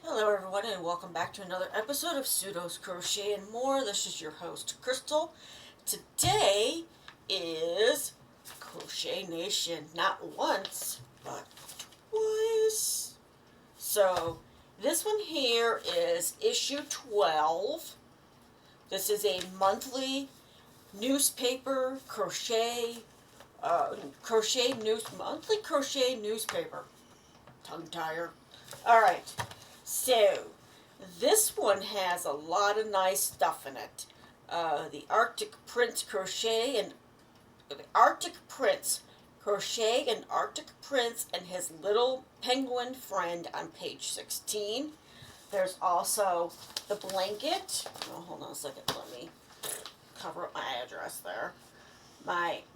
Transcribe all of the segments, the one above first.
Hello everyone and welcome back to another episode of Pseudo's Crochet and More. This is your host Crystal. Today is Crochet Nation, not once, but twice. So this one here is issue 12. This is a monthly newspaper monthly crochet newspaper. Tongue tire. Alright. So, this one has a lot of nice stuff in it. The Arctic Prince Crochet and his little penguin friend on page 16. There's also the blanket. Oh, hold on a second. Let me cover up my address there.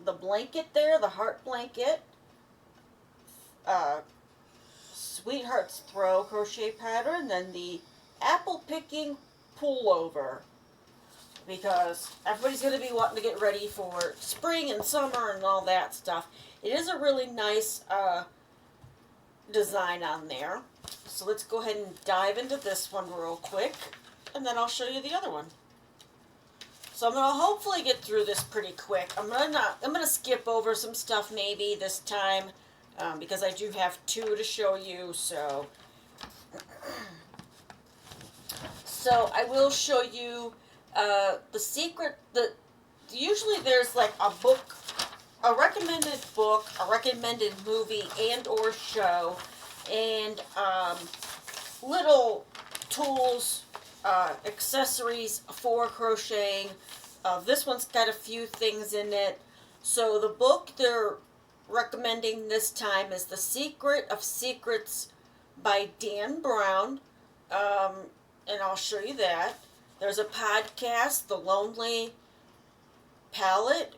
The blanket there, the heart blanket. Sweetheart's Throw crochet pattern, then the apple picking pullover, because everybody's going to be wanting to get ready for spring and summer and all that stuff. It is a really nice design on there. So let's go ahead and dive into this one real quick, and then I'll show you the other one. So I'm going to hopefully get through this pretty quick. I'm going to skip over some stuff maybe this time. Because I do have two to show you, so I will show you the secret. Usually there's like a book, a recommended book, a recommended movie and or show, and little tools, accessories for crocheting. This one's got a few things in it. So the book they're recommending this time is The Secret of Secrets by Dan Brown, and I'll show you that. There's a podcast, The Lonely Palette.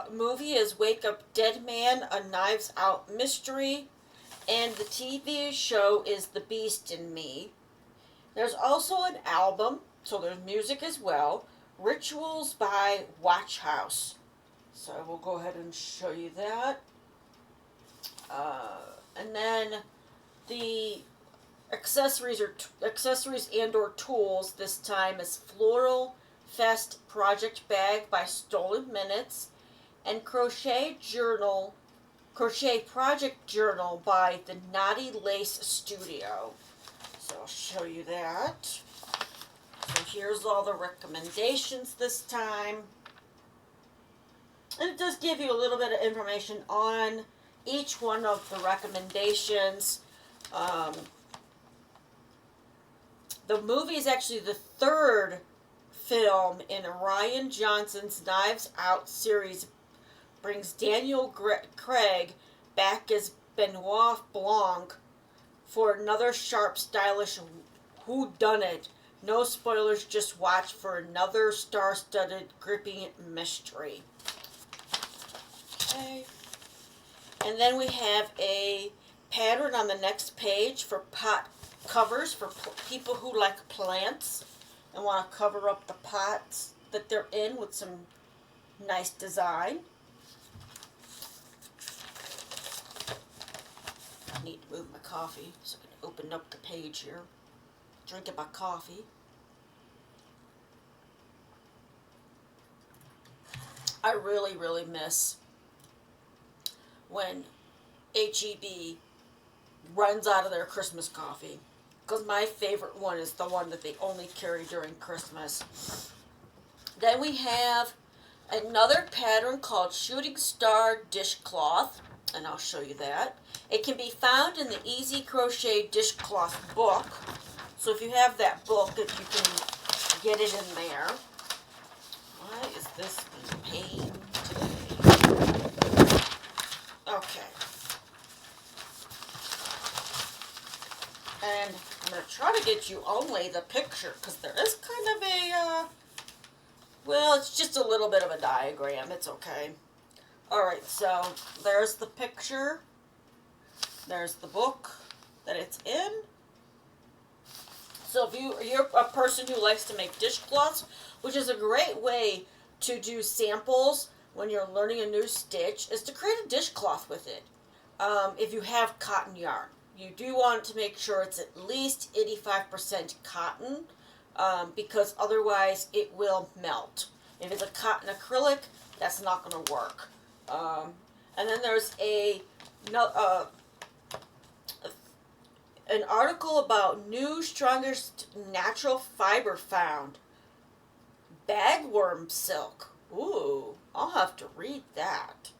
Movie is Wake Up Dead Man, A Knives Out Mystery, and the TV show is The Beast in Me. There's also an album, so there's music as well, Rituals by Watch House. So we'll go ahead and show you that. And then the accessories and or tools this time is Floral Fest Project Bag by Stolen Minutes and Crochet Project Journal by the Knotty Lace Studio. So I'll show you that. So here's all the recommendations this time. And it does give you a little bit of information on each one of the recommendations. The movie is actually the third film in Ryan Johnson's Knives Out series. Brings Daniel Craig back as Benoit Blanc for another sharp, stylish whodunit. No spoilers, just watch for another star-studded, gripping mystery. Okay. And then we have a pattern on the next page for pot covers for people who like plants and want to cover up the pots that they're in with some nice design. I need to move my coffee so I can open up the page here. Drinking my coffee. I really, really miss when H-E-B runs out of their Christmas coffee, because my favorite one is the one that they only carry during Christmas. Then we have another pattern called Shooting Star Dishcloth, and I'll show you that. It can be found in the Easy Crochet Dishcloth book, so if you have that book, if you can get it in there. Why is this in pain today? Okay. And I'm going to try to get you only the picture, because there is kind of a, well, it's just a little bit of a diagram. It's okay. Alright, so there's the picture. There's the book that it's in. So if you're a person who likes to make dishcloths, which is a great way to do samples when you're learning a new stitch, is to create a dishcloth with it. If you have cotton yarn. you do want to make sure it's at least 85% cotton, because otherwise it will melt. If it's a cotton acrylic, that's not going to work. And then there's an article about new, strongest natural fiber found. Bagworm silk. Ooh, I'll have to read that.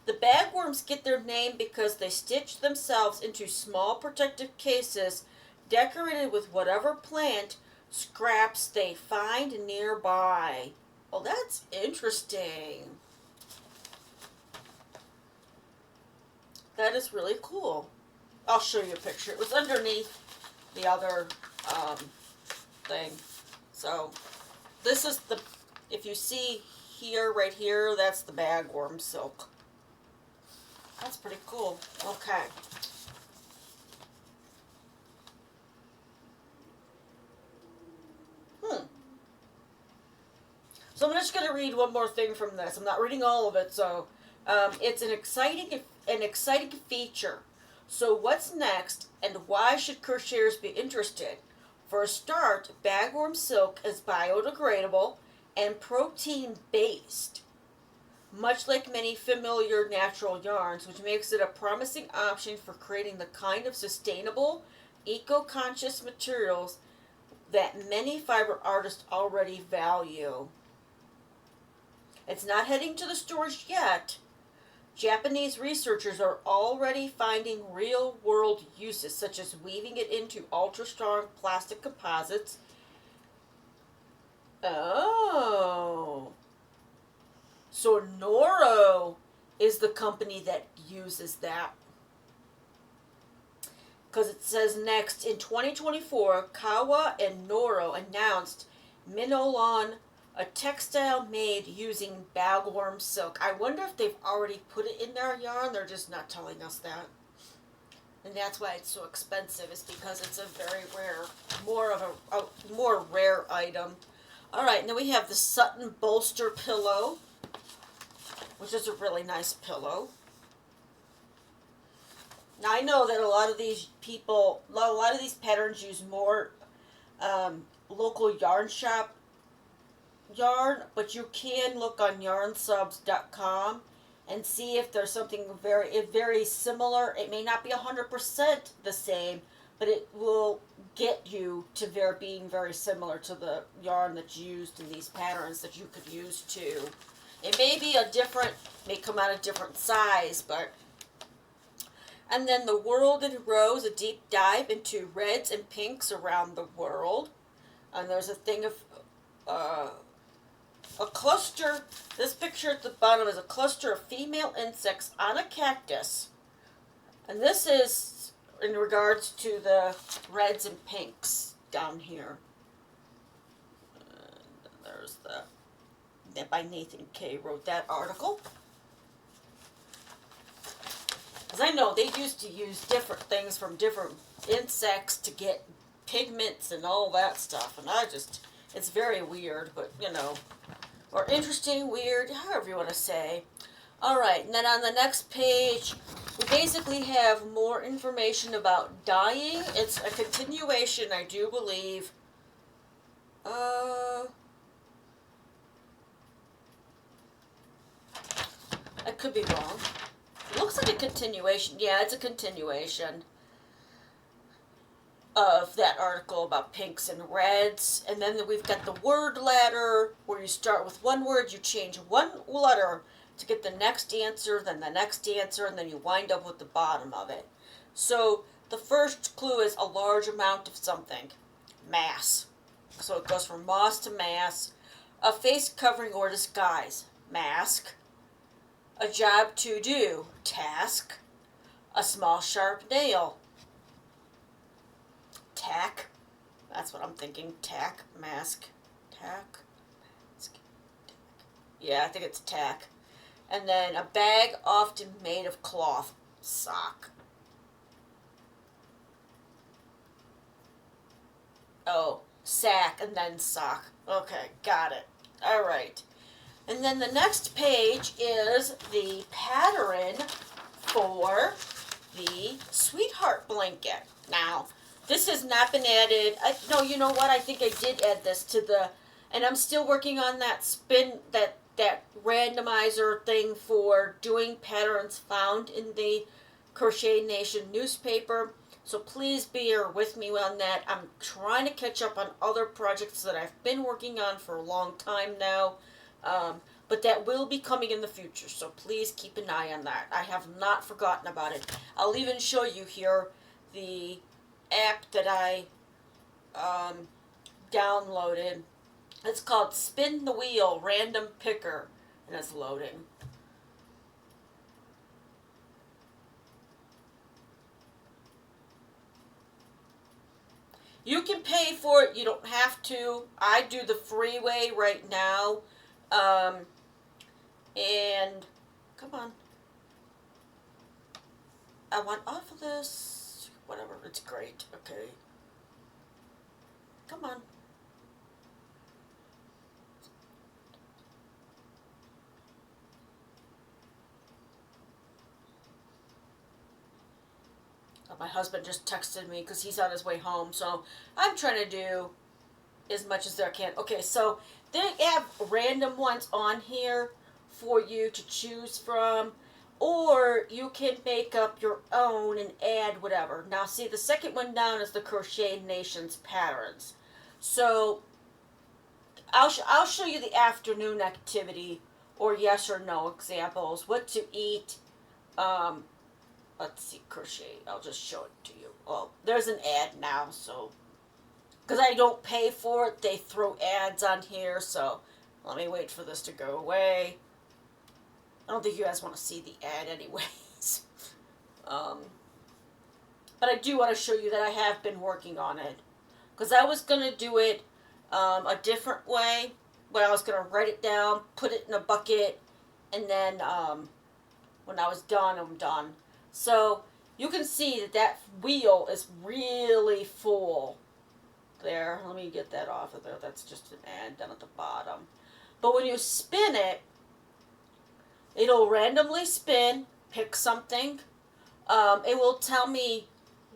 The bagworms get their name because they stitch themselves into small protective cases decorated with whatever plant scraps they find nearby. Well, that's interesting. That is really cool. I'll show you a picture. It was underneath the other thing. So this is the, if you see here, right here, that's the bagworm silk. That's pretty cool. Okay. So I'm just going to read one more thing from this. I'm not reading all of it, so it's an exciting feature. So what's next, and why should crocheters be interested? For a start, bagworm silk is biodegradable and protein-based, much like many familiar natural yarns, which makes it a promising option for creating the kind of sustainable, eco-conscious materials that many fiber artists already value. It's not heading to the stores yet. Japanese researchers are already finding real-world uses, such as weaving it into ultra-strong plastic composites. Oh. So Noro is the company that uses that. Because it says next, in 2024, Kawa and Noro announced Minolan, a textile made using bagworm silk. I wonder if they've already put it in their yarn. They're just not telling us that. And that's why it's so expensive, is because it's a very rare, a more rare item. All right, now we have the Sutton Bolster Pillow, which is a really nice pillow. Now I know that a lot of these people, a lot of these patterns use more local yarn shop yarn, but you can look on yarnsubs.com and see if there's something very similar. It may not be 100% the same, but it will get you to being very similar to the yarn that's used in these patterns that you could use too. It may be may come out a different size, but. And then the World in Rows, a deep dive into reds and pinks around the world. And there's a thing of a cluster. This picture at the bottom is a cluster of female insects on a cactus. And this is in regards to the reds and pinks down here. And there's that by Nathan K. wrote that article. Because I know they used to use different things from different insects to get pigments and all that stuff. And it's very weird, but or interesting, weird, however you want to say. Alright, and then on the next page, we basically have more information about dyeing. It's a continuation, I do believe. I could be wrong. It looks like a continuation. Yeah, it's a continuation of that article about pinks and reds. And then we've got the word ladder, where you start with one word, you change one letter to get the next answer, then the next answer, and then you wind up with the bottom of it. So the first clue is a large amount of something. Mass. So it goes from moss to mass. A face covering or disguise. Mask. A job to do. Task. A small sharp nail. Tack. That's what I'm thinking. Tack. Mask. Tack. Mask. Tack. Yeah, I think it's tack. And then a bag often made of cloth. Sock. Oh, sack and then sock. Okay, got it. All right. And then the next page is the pattern for the sweetheart blanket. Now, this has not been added. No, you know what? I think I did add this to the, and I'm still working on that that randomizer thing for doing patterns found in the Crochet Nation newspaper. So please bear with me on that. I'm trying to catch up on other projects that I've been working on for a long time now. But that will be coming in the future, so please keep an eye on that. I have not forgotten about it. I'll even show you here the app that I downloaded. It's called Spin the Wheel Random Picker, and it's loading. You can pay for it. You don't have to. I do the free way right now. And come on. I want off of this. Whatever. It's great. Okay. Come on. My husband just texted me because he's on his way home, so I'm trying to do as much as I can. Okay, so they have random ones on here for you to choose from, or you can make up your own and add whatever. Now, see, the second one down is the Crochet Nations patterns. So I'll show you the afternoon activity or yes or no examples, what to eat. Let's see, crochet. I'll just show it to you. Well, there's an ad now, so because I don't pay for it, they throw ads on here. So let me wait for this to go away. I don't think you guys want to see the ad anyways. But I do want to show you that I have been working on it, because I was going to do it a different way, but I was going to write it down, put it in a bucket, and then when I was done, I'm done. So you can see that that wheel is really full. There, let me get that off of there. That's just an ad down at the bottom. But when you spin it, it'll randomly spin, pick something. It will tell me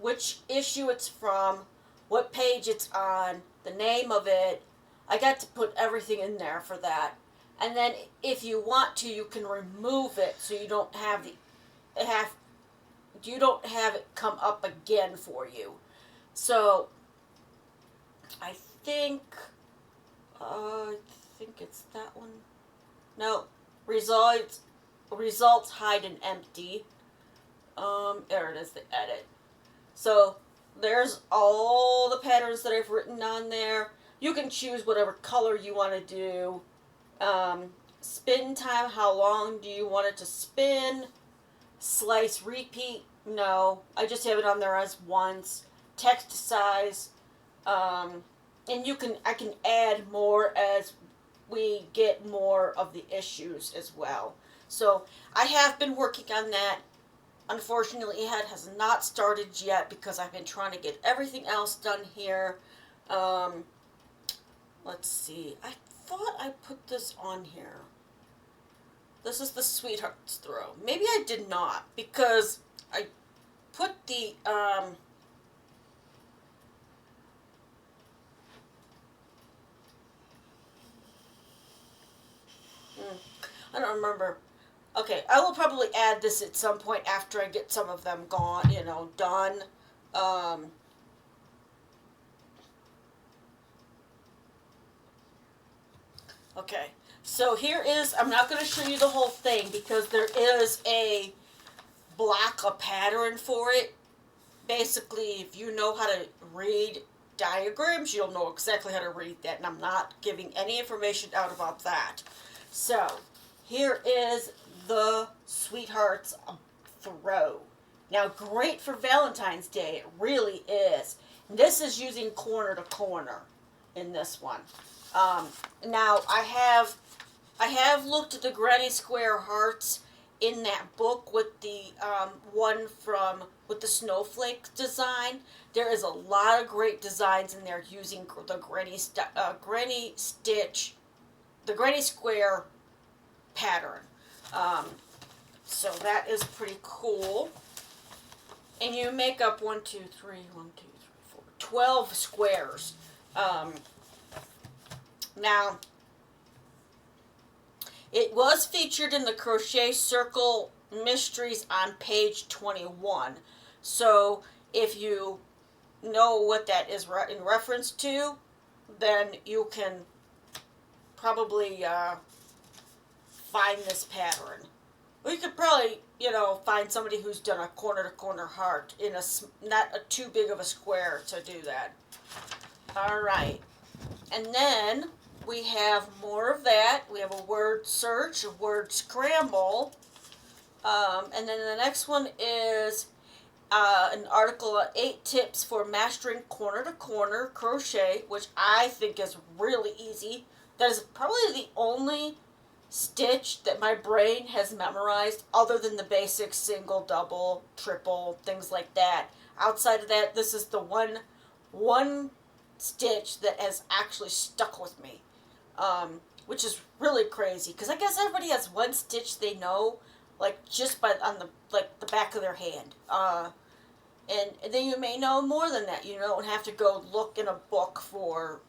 which issue it's from, what page it's on, the name of it. I got to put everything in there for that. And then if you want to, you can remove it so you don't have it come up again for you. So I think it's that one. No, results hide and empty. There it is, the edit. So there's all the patterns that I've written on there. You can choose whatever color you want to do. Spin time, how long do you want it to spin? Slice, repeat, no. I just have it on there as once. Text size, and I can add more as we get more of the issues as well. So I have been working on that. Unfortunately, it has not started yet because I've been trying to get everything else done here. Let's see. I thought I put this on here. This is the Sweethearts throw. Maybe I did not, because I put the, I don't remember. Okay, I will probably add this at some point after I get some of them done. Okay. So here is, I'm not going to show you the whole thing because there is a pattern for it. Basically, if you know how to read diagrams, you'll know exactly how to read that, and I'm not giving any information out about that. So here is the Sweethearts throw. Now, great for Valentine's Day. It really is. And this is using corner to corner in this one. Now, I have looked at the granny square hearts in that book with the one with the snowflake design. There is a lot of great designs in there using the granny square pattern. So that is pretty cool. And you make up 12 squares. Now, it was featured in the Crochet Circle Mysteries on page 21. So if you know what that is in reference to, then you can probably find this pattern. Or you could probably, find somebody who's done a corner-to-corner heart in not a too big of a square to do that. All right. And then we have more of that. We have a word search, a word scramble. And then the next one is an article on 8 tips for mastering corner-to-corner crochet, which I think is really easy. That is probably the only stitch that my brain has memorized other than the basic single, double, triple, things like that. Outside of that, this is the one stitch that has actually stuck with me, which is really crazy because I guess everybody has one stitch they know, like just on the back of their hand. And then you may know more than that. You don't have to go look in a book for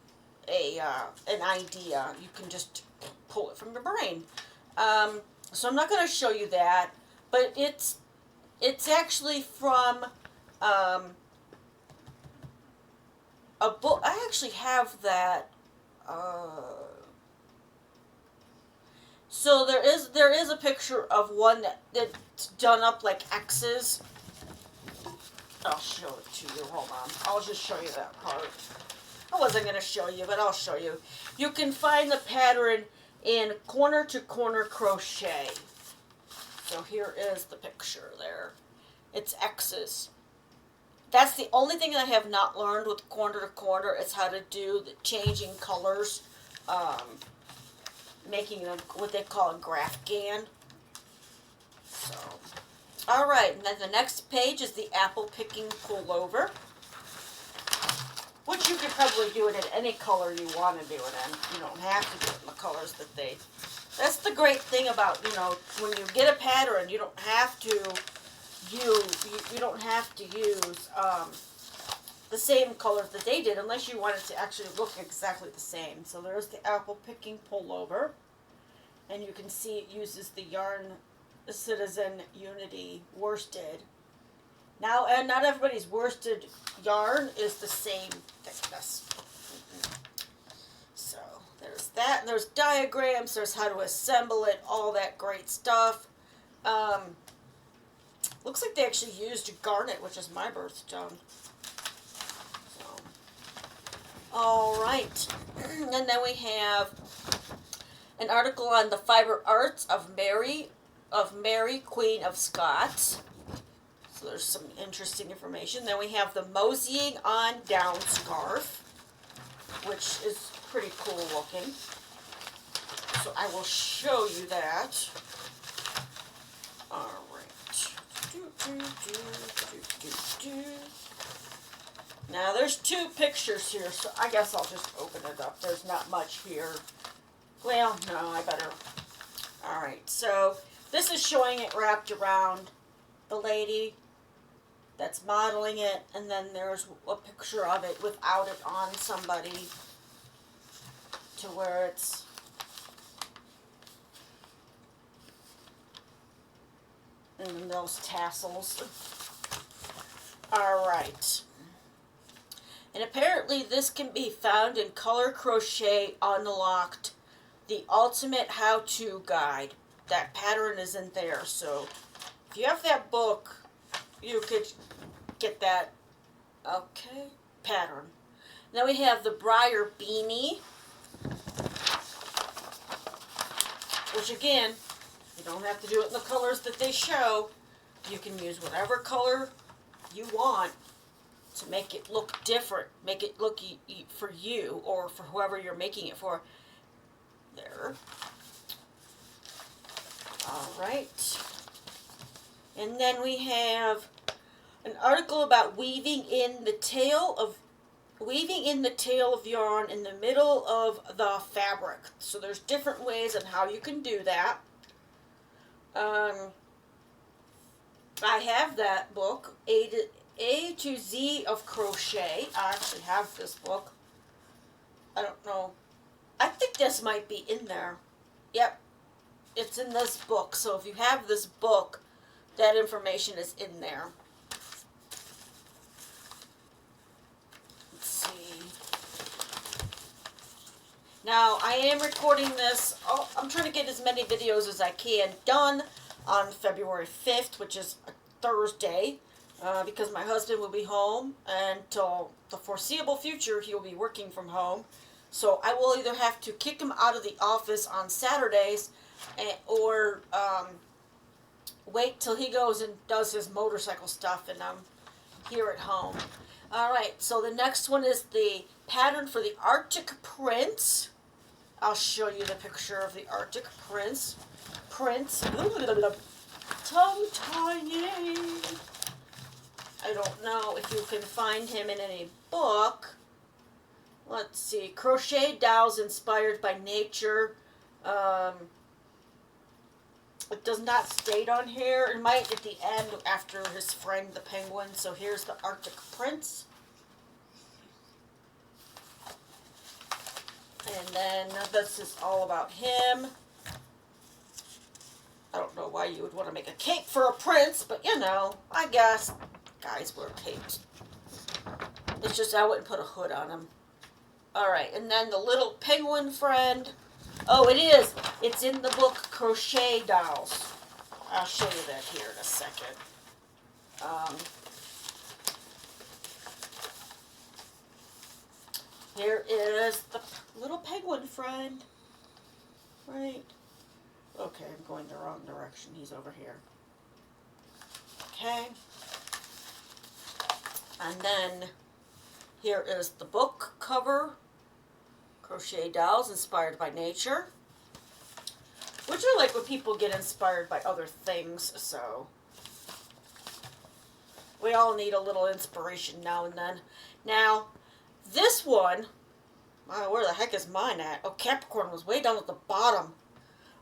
an idea. You can just pull it from your brain. So I'm not going to show you that, but it's actually from a book. I actually have that. So there is a picture of one that's done up like X's. I'll show it to you. Hold on. I'll just show you that part. I wasn't going to show you, but I'll show you. You can find the pattern in corner-to-corner crochet. So here is the picture there. It's X's. That's the only thing I have not learned with corner-to-corner is how to do the changing colors, making them what they call a graph-gan. So, all right, and then the next page is the apple picking pullover, which you could probably do it in any color you want to do it in. You don't have to do it in the colors that they... That's the great thing about, when you get a pattern, you don't have to you don't have to use the same colors that they did unless you want it to actually look exactly the same. So there's the apple picking pullover, and you can see it uses the yarn Citizen Unity worsted. Now, and not everybody's worsted yarn is the same thickness. So there's that, and there's diagrams, there's how to assemble it, all that great stuff. Looks like they actually used garnet, which is my birthstone. So, all right, and then we have an article on the fiber arts of Mary, Queen of Scots. So there's some interesting information. Then we have the moseying on down scarf, which is pretty cool looking. So I will show you that. All right. Now there's 2 pictures here, so I guess I'll just open it up. There's not much here. Well, no, I better. All right, so this is showing it wrapped around the lady that's modeling it, and then there's a picture of it without it on somebody to where it's and those tassels. All right. And apparently this can be found in Color Crochet Unlocked, the Ultimate How-To Guide. That pattern is in there. So if you have that book, you could get that, okay, pattern. Then we have the Briar Beanie, which again, you don't have to do it in the colors that they show. You can use whatever color you want to make it look different, make it look for you or for whoever you're making it for. There. All right. And then we have an article about weaving in the tail of yarn in the middle of the fabric. So there's different ways on how you can do that. Um, I have that book, A to Z of Crochet. I actually have this book. I don't know. I think this might be in there. Yep, it's in this book. So if you have this book, that information is in there. Let's see. Now, I am recording this. Oh, I'm trying to get as many videos as I can done on February 5th, which is a Thursday, because my husband will be home until the foreseeable future. He will be working from home. So I will either have to kick him out of the office on Saturdays or wait till he goes and does his motorcycle stuff and I'm here at home. Alright, so the next one is the pattern for the Arctic Prince. I'll show you the picture of the Arctic Prince. Tongue-tying. I don't know if you can find him in any book. Let's see. Crochet dolls inspired by nature. It does not state on here. It might at the end after his friend the penguin. So here's the Arctic Prince. And then this is all about him. I don't know why you would want to make a cape for a prince, but you know, I guess guys wear capes. It's just I wouldn't put a hood on him. Alright, and then the little penguin friend. Oh, it is. It's in the book Crochet Dolls. I'll show you that here in a second. Here is the little penguin friend. Right. Okay, I'm going the wrong direction. He's over here. Okay. And then here is the book cover. Crochet Dolls inspired by nature. Which I like when people get inspired by other things, so. We all need a little inspiration now and then. Now, this one, where the heck is mine at? Oh, Capricorn was way down at the bottom.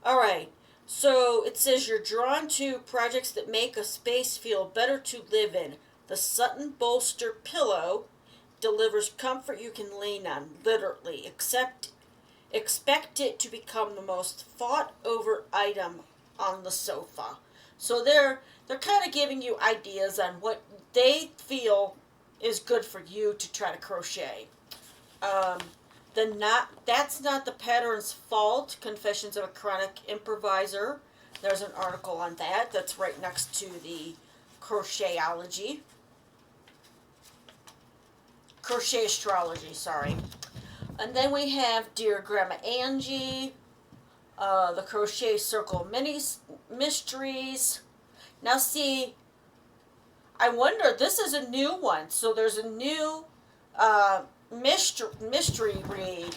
Alright, so it says you're drawn to projects that make a space feel better to live in. The Sutton Bolster Pillow delivers comfort you can lean on, literally. Expect it to become the most fought over item on the sofa. So they're kind of giving you ideas on what they feel is good for you to try to crochet. That's Not the Pattern's Fault, Confessions of a Chronic Improviser. There's an article on that. That's right next to the Crochetology. Crochet Astrology, sorry. And then we have Dear Grandma Angie, the Crochet Circle Mini Mysteries. Now see, I wonder, this is a new one. So there's a new mystery read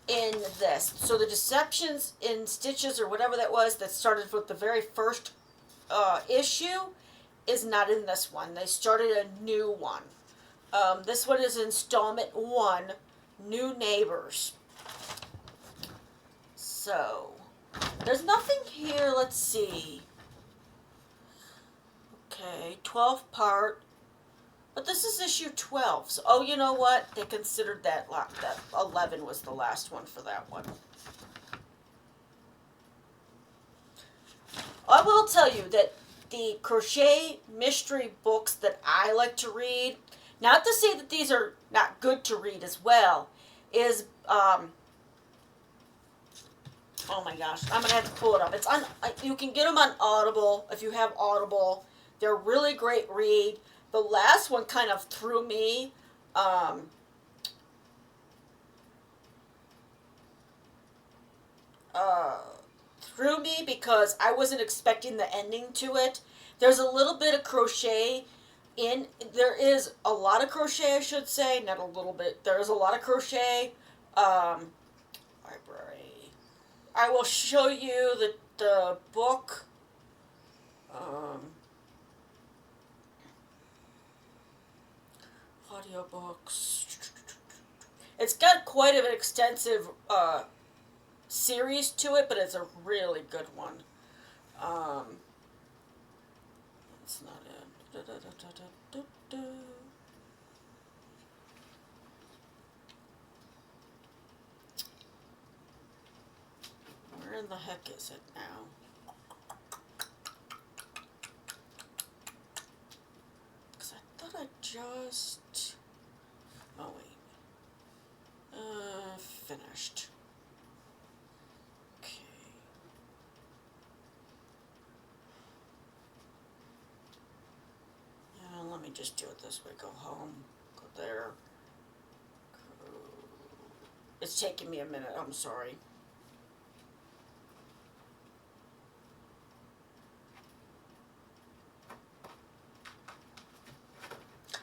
in this. So the Deceptions in Stitches, or whatever that was, that started with the very first issue, is not in this one. They started a new one. This one is installment 1, New Neighbors. So, there's nothing here, let's see. Okay, 12 part. But this is issue 12. So, oh, you know what? They considered that 11 was the last one for that one. I will tell you that the crochet mystery books that I like to read, not to say that these are not good to read as well, is, oh my gosh, I'm going to have to pull it up. It's on, you can get them on Audible if you have Audible. They're really great read. The last one kind of threw me. Threw me because I wasn't expecting the ending to it. There's a little bit of crochet in. There is a lot of crochet, I should say. Not a little bit. There is a lot of crochet. Library. I will show you the book. Audiobooks. It's got quite an extensive series to it, but it's a really good one. That's not it. Da, da, da, da, da, da, da. Where in the heck is it now? Because I thought I just... Oh, wait. Finished. Okay. Let me just do it this way. Go home. Go there. Go. It's taking me a minute. I'm sorry.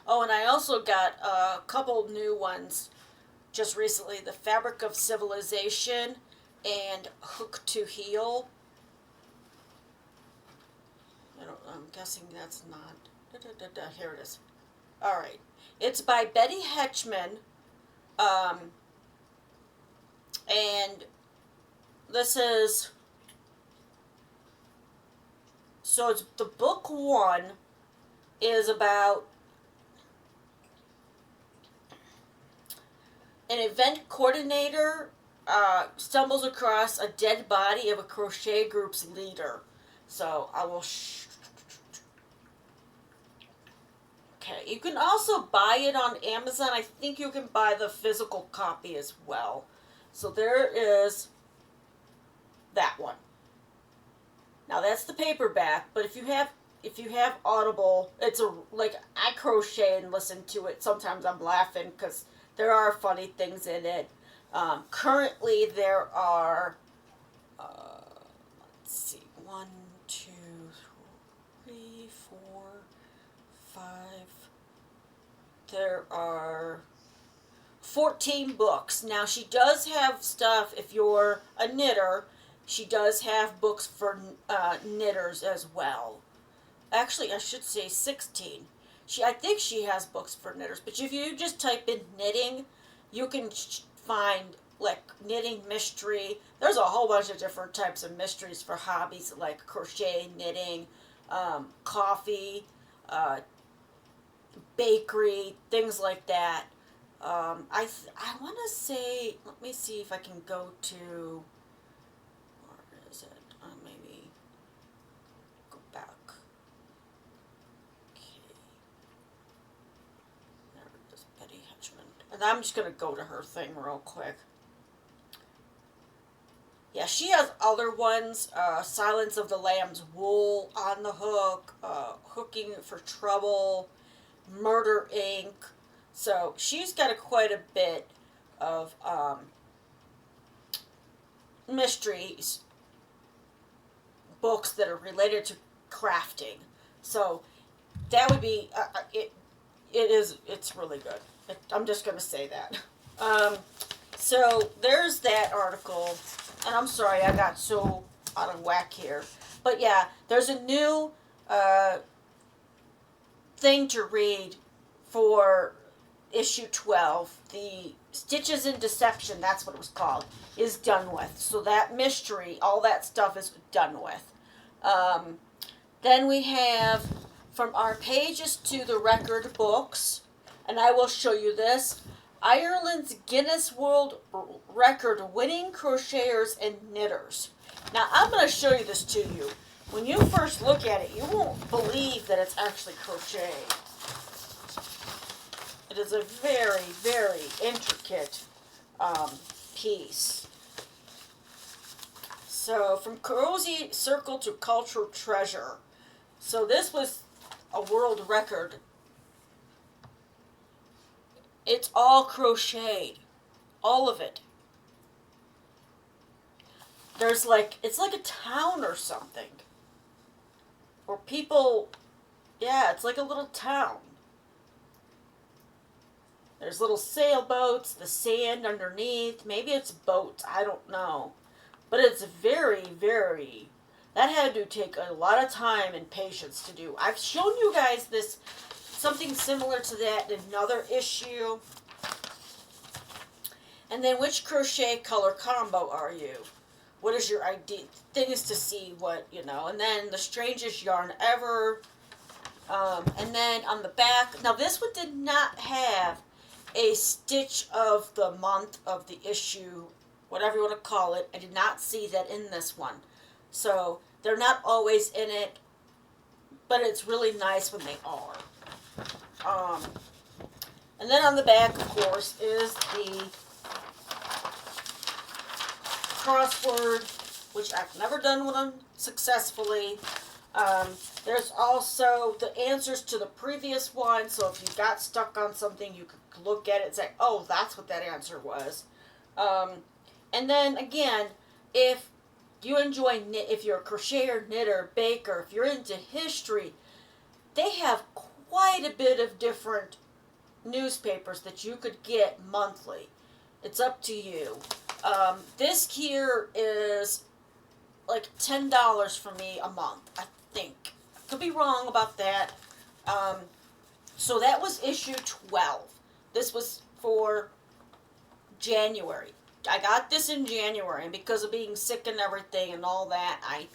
Oh, and I also got a couple new ones just recently. The Fabric of Civilization and Hook to Heal. I'm guessing that's not... Here it is. All right. It's by Betty Hetchman. And this is... So it's the book one is about an event coordinator stumbles across a dead body of a crochet group's leader. So I will... Okay, you can also buy it on Amazon. I think you can buy the physical copy as well. So there is that one. Now that's the paperback, but if you have Audible, it's like I crochet and listen to it. Sometimes I'm laughing because there are funny things in it. Currently there are, let's see, 1, 2, 3, 4, 5. There are 14 books. Now she does have stuff, if you're a knitter, she does have books for knitters as well. Actually, I should say 16. I think she has books for knitters, but if you just type in knitting, you can find like knitting mystery. There's a whole bunch of different types of mysteries for hobbies like crochet, knitting, coffee, bakery, things like that. I want to say, let me see if I can go to, where is it? Maybe go back. Okay. There it is, Betty Hetchman. And I'm just going to go to her thing real quick. Yeah, she has other ones, Silence of the Lamb's Wool, On the Hook, Hooking for Trouble, Murder Inc. So she's got quite a bit of mysteries, books that are related to crafting. So that would be, it's really good. I'm just going to say that. So there's that article. And I'm sorry, I got so out of whack here. But yeah, there's a new thing to read for issue 12. The Stitches in Deception, that's what it was called, is done with. So that mystery, all that stuff is done with. Then we have From Our Pages to the Record books. And I will show you this. Ireland's Guinness World Record winning crocheters and knitters. Now, I'm going to show you this to you. When you first look at it, you won't believe that it's actually crochet. It is a very, very intricate piece. So, from Cozy Circle to Cultural Treasure. So, this was a world record. It's all crocheted. All of it. There's like, it's like a town or something. Or people, yeah, it's like a little town. There's little sailboats, the sand underneath. Maybe it's boats, I don't know. But it's very, very, that had to take a lot of time and patience to do. I've shown you guys this, something similar to that in another issue. And then which crochet color combo are you? what is your idea? Thing is to see what, and then the strangest yarn ever. And then on the back, now this one did not have a stitch of the month of the issue, whatever you want to call it. I did not see that in this one. So they're not always in it, but it's really nice when they are. And then on the back, of course, is the crossword, which I've never done one successfully. There's also the answers to the previous one, so if you got stuck on something, you could look at it and say, oh, that's what that answer was. And then, again, if you enjoy knit, if you're a crocheter, knitter, baker, if you're into history, they have quite a bit of different newspapers that you could get monthly. It's up to you. This here is like $10 for me a month, I think. Could be wrong about that. So that was issue 12. This was for January. I got this in January, and because of being sick and everything and all that, I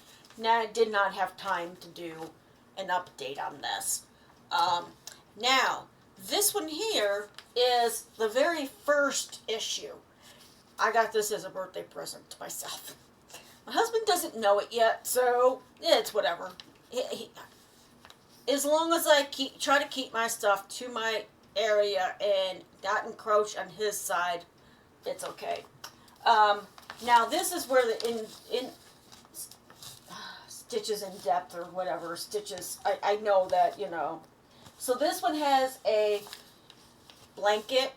did not have time to do an update on this. Now, this one here is the very first issue. I got this as a birthday present to myself. My husband doesn't know it yet, so it's whatever. As long as I try to keep my stuff to my area and not encroach on his side, it's okay. Now this is where the stitches in depth or whatever stitches. I know that, So this one has a blanket.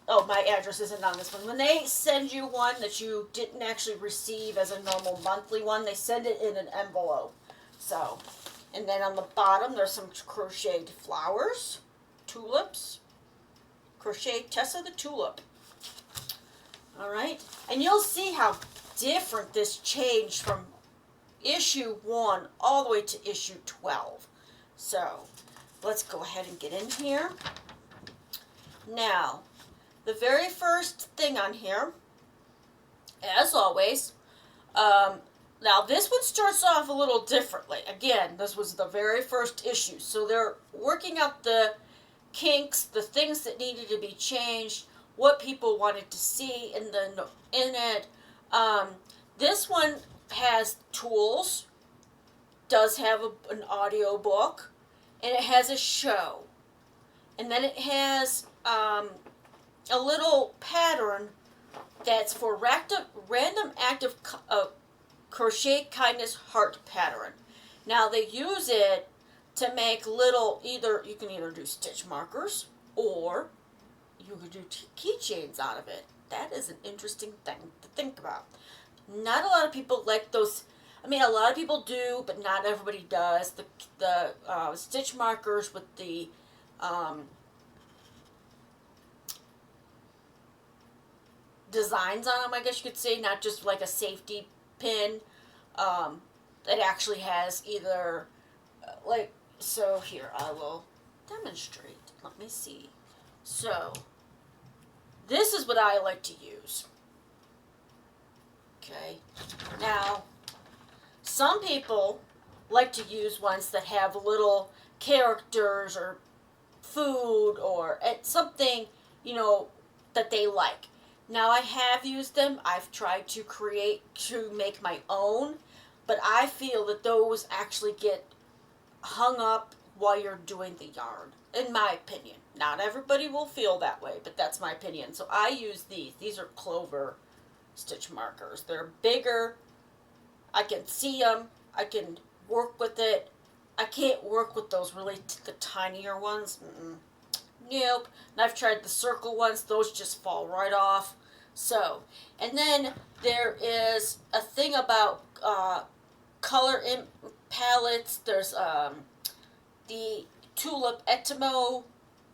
Oh, my address isn't on this one. When they send you one that you didn't actually receive as a normal monthly one, they send it in an envelope. So, and then on the bottom, there's some crocheted flowers, tulips, crochet Tessa the Tulip. All right, and you'll see how different this changed from issue 1 all the way to issue 12. So, let's go ahead and get in here. Now, the very first thing on here, as always, now this one starts off a little differently. Again, this was the very first issue, so they're working out the kinks, the things that needed to be changed, what people wanted to see in it. This one has tools, does have an audio book, and it has a show, and then it has a little pattern that's for random active crochet kindness heart pattern. Now they use it to make little, you can either do stitch markers or you could do keychains out of it. That is an interesting thing to think about. Not a lot of people like those. I mean, a lot of people do, but not everybody does. The stitch markers with the designs on them, I guess you could say, not just like a safety pin. It actually has either, so here, I will demonstrate. Let me see. So, this is what I like to use. Okay. Now, some people like to use ones that have little characters or food or something, that they like. Now, I have used them. I've tried to make my own, but I feel that those actually get hung up while you're doing the yarn, in my opinion. Not everybody will feel that way, but that's my opinion. So I use these. These are clover stitch markers. They're bigger. I can see them. I can work with it. I can't work with those really the tinier ones. Nope. And I've tried the circle ones. Those just fall right off. So, and then there is a thing about color palettes. There's the Tulip Etimo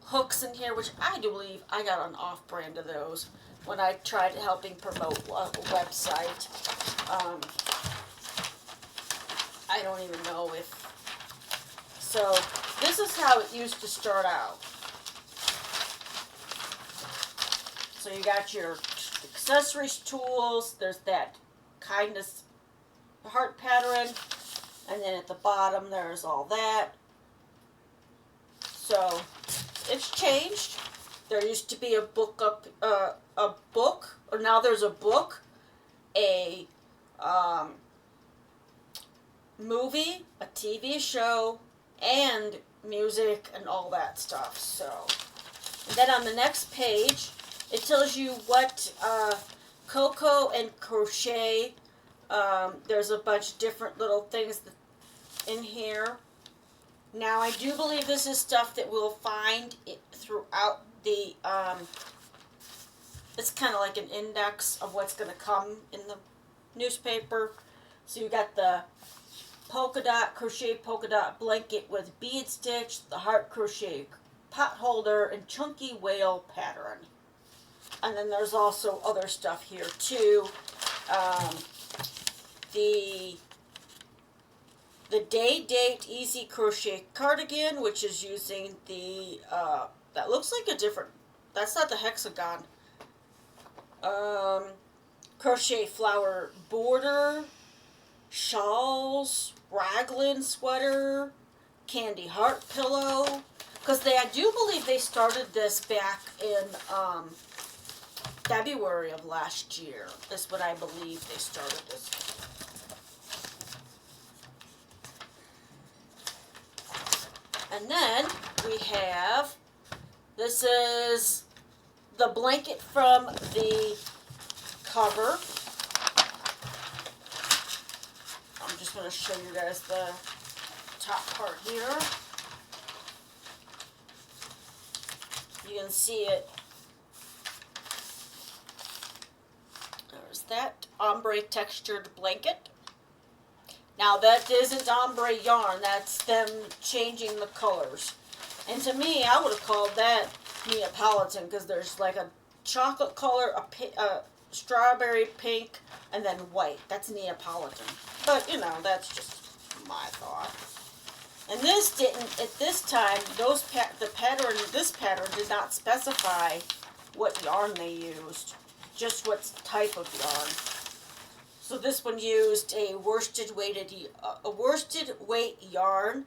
hooks in here, which I do believe I got an off-brand of those when I tried helping promote a website. I don't even know if... So, this is how it used to start out. So you got your accessories, tools. There's that kindness heart pattern. And then at the bottom, there's all that. So it's changed. There used to be a book or now there's a book, a movie, a TV show, and music and all that stuff. So, and then on the next page, it tells you what Coco and Crochet. There's a bunch of different little things in here. Now, I do believe this is stuff that we'll find throughout the, it's kind of like an index of what's going to come in the newspaper. So you got the crochet polka dot blanket with bead stitch, the heart crochet pot holder, and chunky whale pattern. And then there's also other stuff here too. The day-date easy crochet cardigan, which is using the, that looks like a different, that's not the hexagon. Crochet flower border, shawls, raglan sweater, candy heart pillow. Because I do believe they started this back in February of last year. Is what I believe they started this. And then we have, this is the blanket from the cover. I'm just going to show you guys the top part here. You can see it. There's that ombre textured blanket. Now that isn't ombre yarn, that's them changing the colors. And to me, I would have called that Neapolitan, because there's like a chocolate color, a strawberry pink, and then white. That's Neapolitan. But, you know, that's just my thought. And this didn't, at this time, this pattern did not specify what yarn they used, just what type of yarn. So this one used a worsted weight yarn,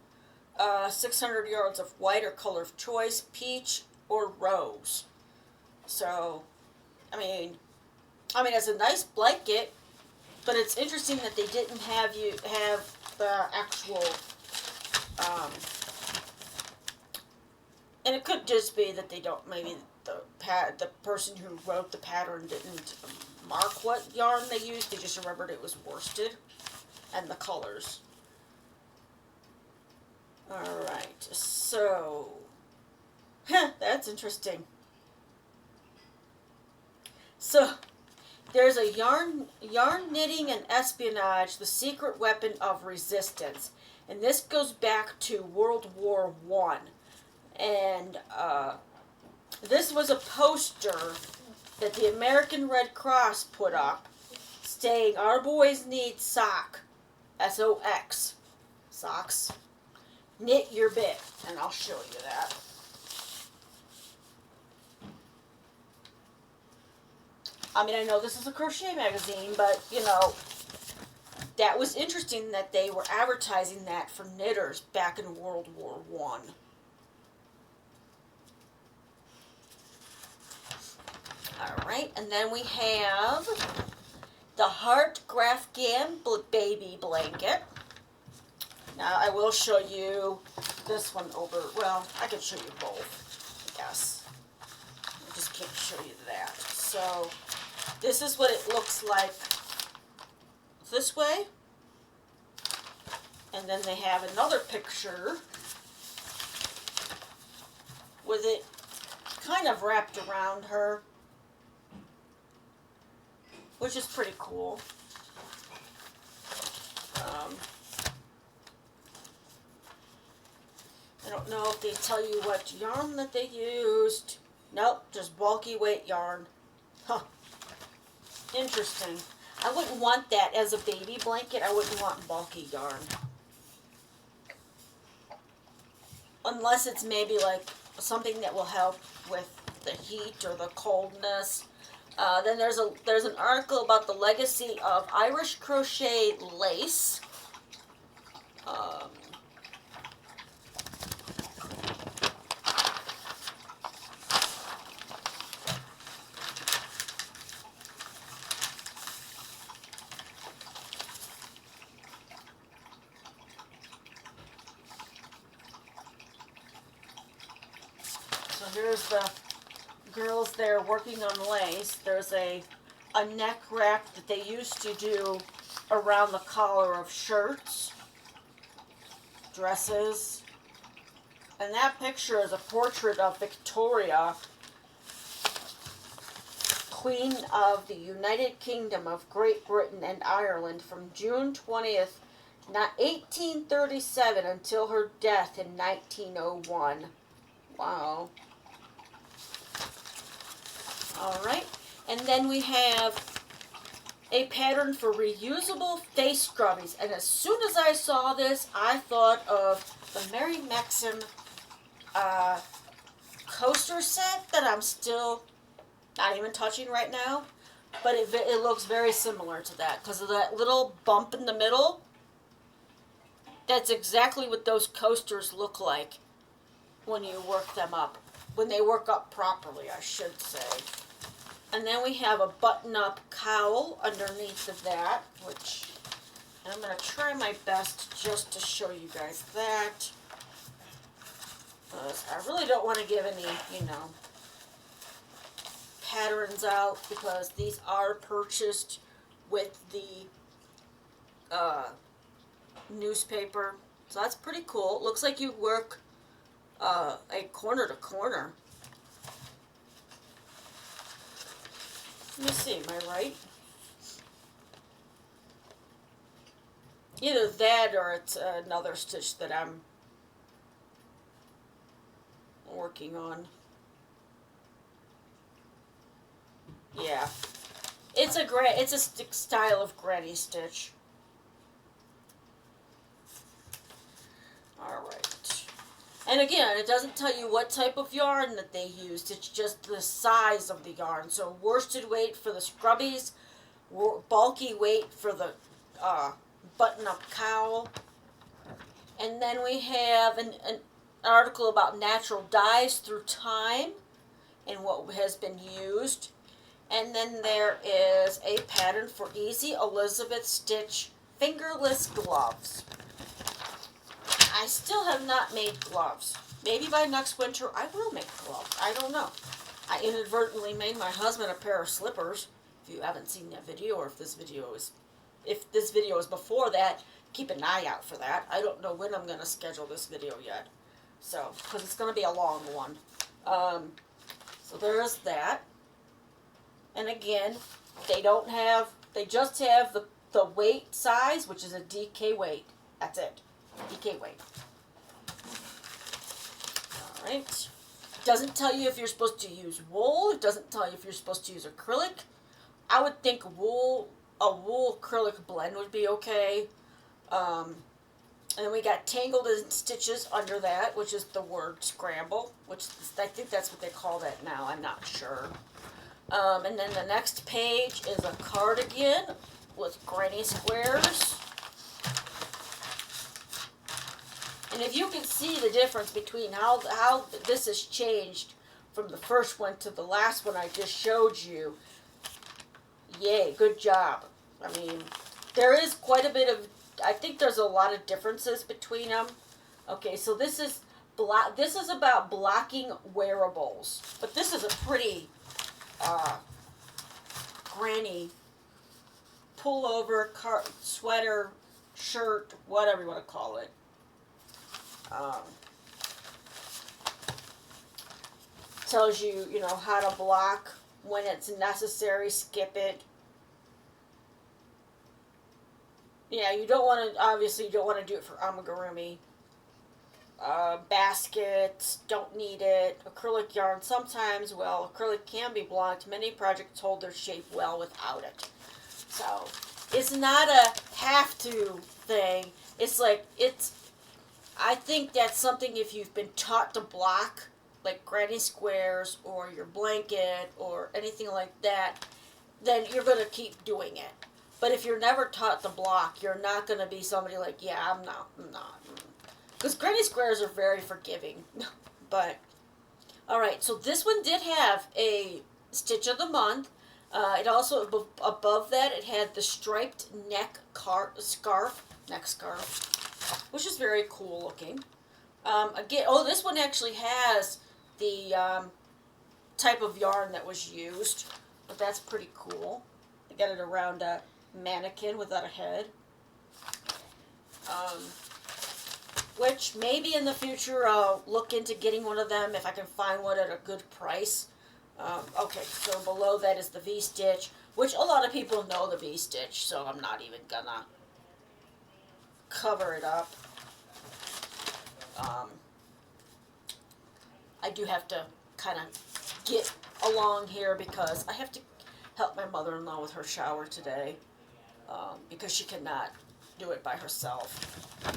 600 yards of white or color of choice, peach or rose. So, I mean, it's a nice blanket, but it's interesting that they didn't have the actual. And it could just be that they don't. Maybe the person who wrote the pattern didn't mark what yarn they used. They just remembered it was worsted and the colors. All right, so that's interesting. So there's a yarn knitting and espionage, the secret weapon of resistance, and this goes back to World War I. And this was a poster that the American Red Cross put up saying, "Our boys need sock, S-O-X, socks, knit your bit." And I'll show you that. I mean, I know this is a crochet magazine, but, you know, that was interesting that they were advertising that for knitters back in World War I. Alright, and then we have the Heart Grafghan Baby Blanket. Now, I will show you this one over, well, I can show you both, I guess. I just can't show you that. So, this is what it looks like this way. And then they have another picture with it kind of wrapped around her, which is pretty cool. I don't know if they tell you what yarn that they used. Nope, just bulky weight yarn. Huh. Interesting. I wouldn't want that as a baby blanket. I wouldn't want bulky yarn. Unless it's maybe like something that will help with the heat or the coldness. Then there's an article about the legacy of Irish crochet lace. Um, so here's the girls there working on lace. There's a neck rack that they used to do around the collar of shirts, dresses. And that picture is a portrait of Victoria, Queen of the United Kingdom of Great Britain and Ireland from June 20th, 1837 until her death in 1901. Wow. Alright, and then we have a pattern for reusable face scrubbies. And as soon as I saw this, I thought of the Mary Maxim coaster set that I'm still not even touching right now. But it looks very similar to that because of that little bump in the middle. That's exactly what those coasters look like when you work them up. When they work up properly, I should say. And then we have a button-up cowl underneath of that, which I'm going to try my best just to show you guys that. I really don't want to give any, patterns out because these are purchased with the newspaper. So that's pretty cool. It looks like you work a corner to corner. Let me see, am I right? Either that or it's another stitch that I'm working on. Yeah. It's a style of granny stitch. Alright. And again, it doesn't tell you what type of yarn that they used. It's just the size of the yarn. So worsted weight for the scrubbies, bulky weight for the button-up cowl. And then we have an article about natural dyes through time and what has been used. And then there is a pattern for easy Elizabeth stitch fingerless gloves. I still have not made gloves. Maybe by next winter I will make gloves. I don't know. I inadvertently made my husband a pair of slippers. If you haven't seen that video, or if this video is before that, keep an eye out for that. I don't know when I'm going to schedule this video yet. So, because it's going to be a long one. So there's that. And again, they just have the weight size, which is a DK weight. That's it. DK weight. Alright. It doesn't tell you if you're supposed to use wool. It doesn't tell you if you're supposed to use acrylic. I would think a wool acrylic blend would be okay. And then we got tangled in stitches under that, which is the word scramble, which I think that's what they call that now. I'm not sure. And then the next page is a cardigan with granny squares. And if you can see the difference between how this has changed from the first one to the last one I just showed you, yay, good job. I mean, there is quite a bit of, I think there's a lot of differences between them. Okay, so this is about blocking wearables. But this is a pretty granny pullover, sweater, shirt, whatever you want to call it. Tells you, how to block when it's necessary, skip it. Yeah, you don't want to, obviously you don't want to do it for amigurumi. Baskets, don't need it. Acrylic yarn, sometimes, well, acrylic can be blocked. Many projects hold their shape well without it. So, it's not a have to thing. It's like, I think that's something if you've been taught to block, like granny squares or your blanket or anything like that, then you're going to keep doing it. But if you're never taught the block, you're not going to be somebody like, yeah, I'm not. Because granny squares are very forgiving. But, alright, so this one did have a stitch of the month. It also, above that, it had the striped neck scarf, which is very cool looking. Again, this one actually has the type of yarn that was used, but that's pretty cool. I got it around a mannequin without a head. Which maybe in the future I'll look into getting one of them if I can find one at a good price. Okay, so below that is the V-stitch, which a lot of people know the V-stitch, so I'm not even gonna cover it up. I do have to kind of get along here because I have to help my mother-in-law with her shower today, because she cannot do it by herself.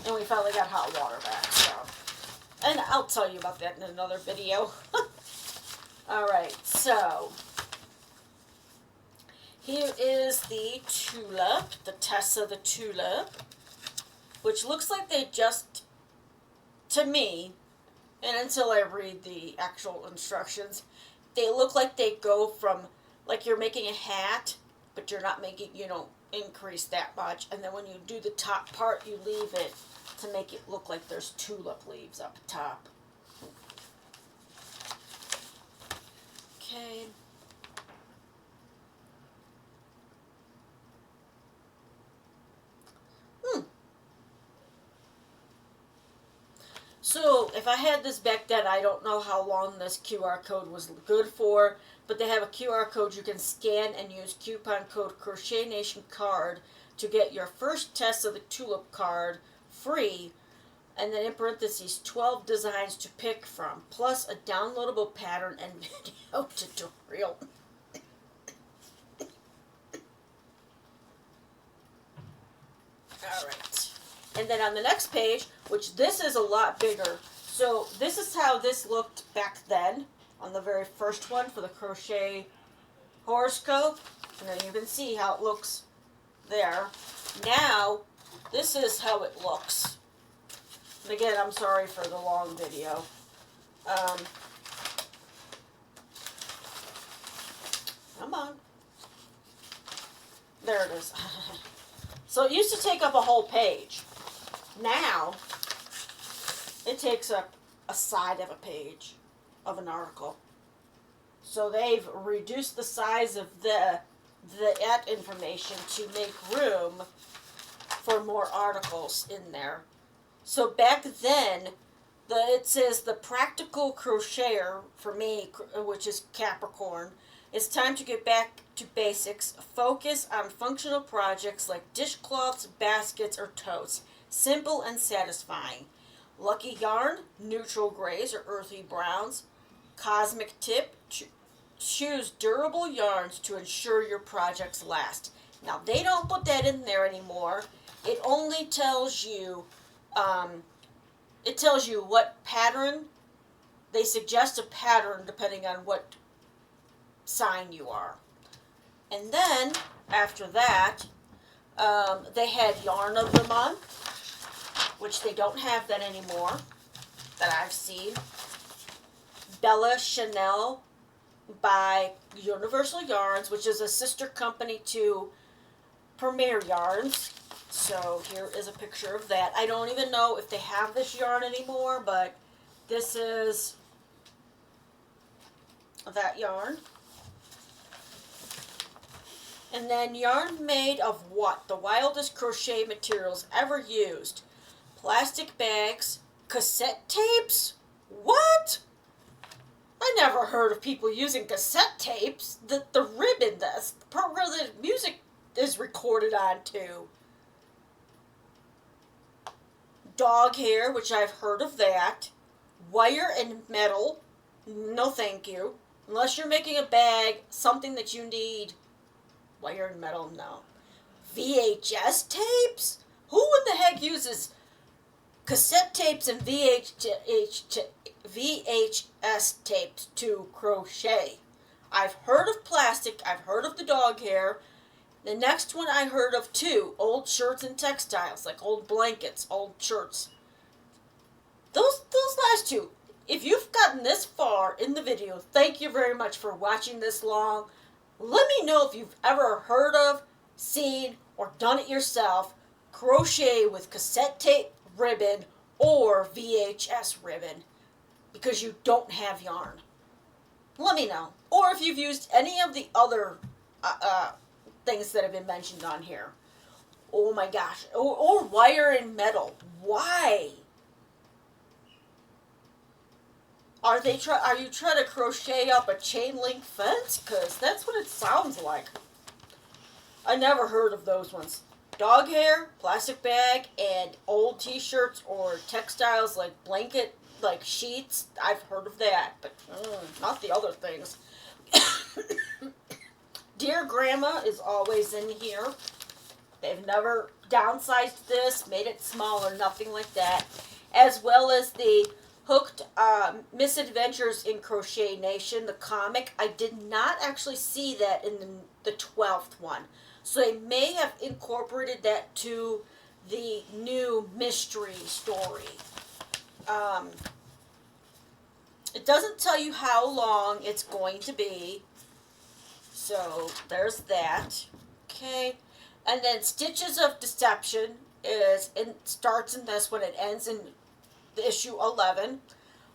And we finally got hot water back, so. And I'll tell you about that in another video. Alright, so. Here is the tulip, the Tessa the tulip, which looks like they just, to me, and until I read the actual instructions, they look like they go from, like you're making a hat, but you're not making, you don't increase that much, and then when you do the top part, you leave it to make it look like there's tulip leaves up top. Okay. So, if I had this back then, I don't know how long this QR code was good for, but they have a QR code you can scan and use coupon code Crochet Nation card to get your first test of the tulip card free, and then in parentheses, 12 designs to pick from, plus a downloadable pattern and video tutorial. Alright. And then on the next page, which this is a lot bigger, so this is how this looked back then, on the very first one for the crochet horoscope. And then you can see how it looks there. Now, this is how it looks. And again, I'm sorry for the long video. Come on. There it is. So it used to take up a whole page. Now, it takes up a side of a page of an article. So they've reduced the size of the information to make room for more articles in there. So back then, it says the practical crocheter, for me, which is Capricorn, it's time to get back to basics. Focus on functional projects like dishcloths, baskets, or totes. Simple and satisfying. Lucky yarn, neutral grays or earthy browns. Cosmic tip, choose durable yarns to ensure your projects last. Now, they don't put that in there anymore. It only tells you, what pattern. They suggest a pattern depending on what sign you are. And then, after that, they had Yarn of the Month, which they don't have that anymore, that I've seen. Bella Chanel by Universal Yarns, which is a sister company to Premier Yarns. So here is a picture of that. I don't even know if they have this yarn anymore, but this is that yarn. And then yarn made of what? The wildest crochet materials ever used. Plastic bags, cassette tapes? What? I never heard of people using cassette tapes. The ribbon, the part where the music is recorded onto. Dog hair, which I've heard of that. Wire and metal. No thank you. Unless you're making a bag, something that you need. Wire and metal, no. VHS tapes? Who in the heck uses cassette tapes and VHS tapes to crochet. I've heard of plastic, I've heard of the dog hair. The next one I heard of too, old shirts and textiles, like old blankets, old shirts. Those last two, if you've gotten this far in the video, thank you very much for watching this long. Let me know if you've ever heard of, seen, or done it yourself, crochet with cassette tape ribbon or VHS ribbon, because you don't have yarn. Let me know. Or if you've used any of the other things that have been mentioned on here. Oh my gosh. Or wire and metal. Why? Are you trying to crochet up a chain link fence? Because that's what it sounds like. I never heard of those ones. Dog hair, plastic bag, and old t-shirts or textiles like blanket, like sheets. I've heard of that, but not the other things. Dear Grandma is always in here. They've never downsized this, made it smaller, nothing like that. As well as the Hooked Misadventures in Crochet Nation, the comic. I did not actually see that in the 12th one. So they may have incorporated that to the new mystery story. It doesn't tell you how long it's going to be. So there's that. Okay. And then Stitches of Deception starts in this one. It ends in the issue 11.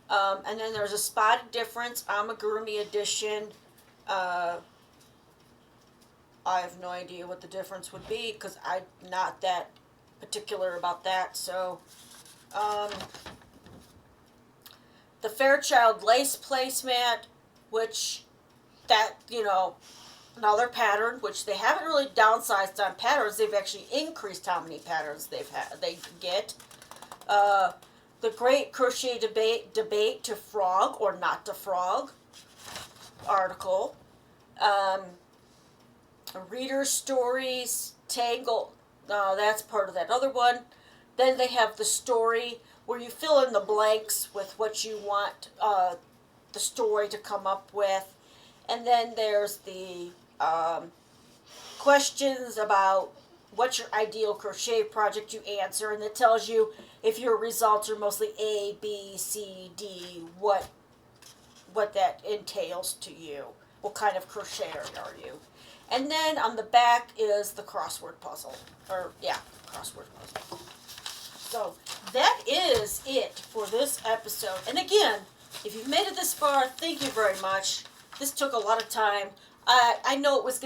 And then there's a Spotted Difference, Amigurumi edition. I have no idea what the difference would be because I'm not that particular about that. So, the Fairchild Lace Placemat, which another pattern, which they haven't really downsized on patterns. They've actually increased how many patterns they get. The Great Crochet Debate to Frog or Not to Frog article. Reader Stories, Tangle, that's part of that other one. Then they have the story where you fill in the blanks with what you want the story to come up with. And then there's the questions about what's your ideal crochet project, you answer, and it tells you if your results are mostly A, B, C, D, what that entails to you. What kind of crocheter are you? And then on the back is the crossword puzzle. Crossword puzzle. So that is it for this episode. And again, if you've made it this far, thank you very much. This took a lot of time. I knew it was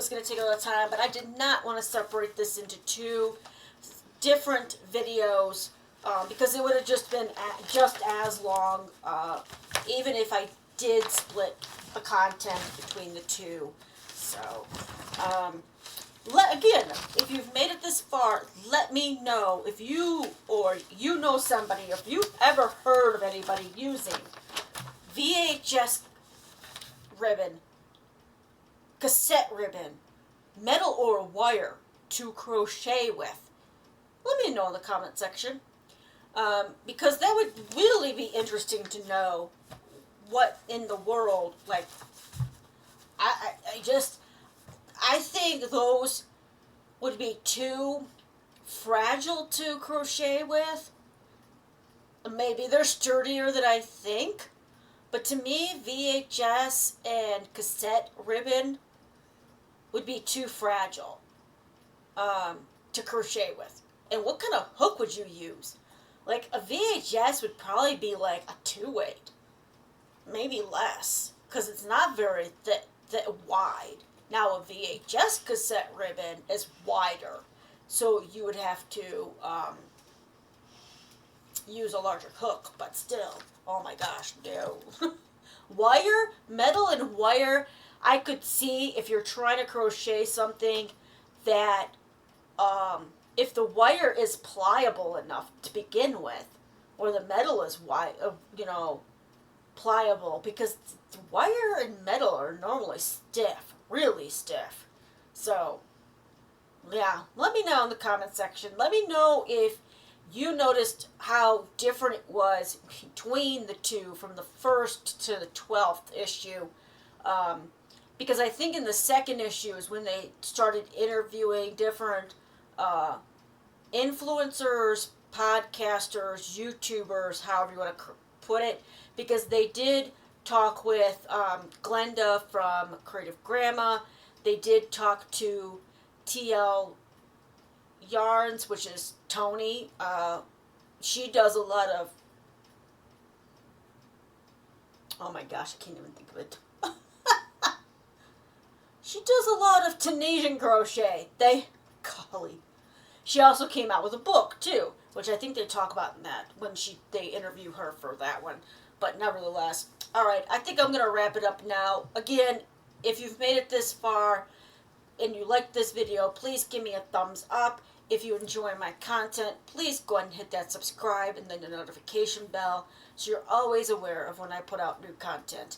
gonna take a lot of time, but I did not want to separate this into two different videos because it would have just been just as long, even if I did split the content between the two. So, again, if you've made it this far, let me know if you or you know somebody, or if you've ever heard of anybody using VHS ribbon, cassette ribbon, metal or wire to crochet with. Let me know in the comment section, because that would really be interesting to know what in the world, like, I think those would be too fragile to crochet with. Maybe they're sturdier than I think, but to me, VHS and cassette ribbon would be too fragile to crochet with. And what kind of hook would you use? Like, a VHS would probably be like a 2/8, maybe less, because it's not very wide. Now a VHS cassette ribbon is wider, so you would have to use a larger hook, but still, oh my gosh, no. Wire, metal and wire, I could see if you're trying to crochet something that, if the wire is pliable enough to begin with, or the metal is pliable, because the wire and metal are normally stiff, really stiff. So, yeah, let me know in the comment section. Let me know if you noticed how different it was between the two from the first to the 12th issue. Um, because I think in the second issue is when they started interviewing different influencers, podcasters, YouTubers, however you want to put it, because they did talk with Glenda from Creative Grandma. They did talk to TL Yarns, which is Tony. She does a lot of. Oh my gosh, I can't even think of it. She does a lot of Tunisian crochet. Golly. She also came out with a book too, which I think they talk about in that when they interview her for that one. But nevertheless, all right, I think I'm gonna wrap it up now. Again, if you've made it this far and you like this video, please give me a thumbs up. If you enjoy my content, please go ahead and hit that subscribe and then the notification bell so you're always aware of when I put out new content.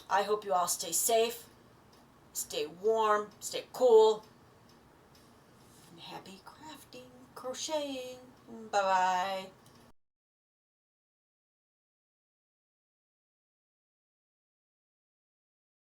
I hope you all stay safe, stay warm, stay cool, and happy crafting, crocheting. Bye-bye.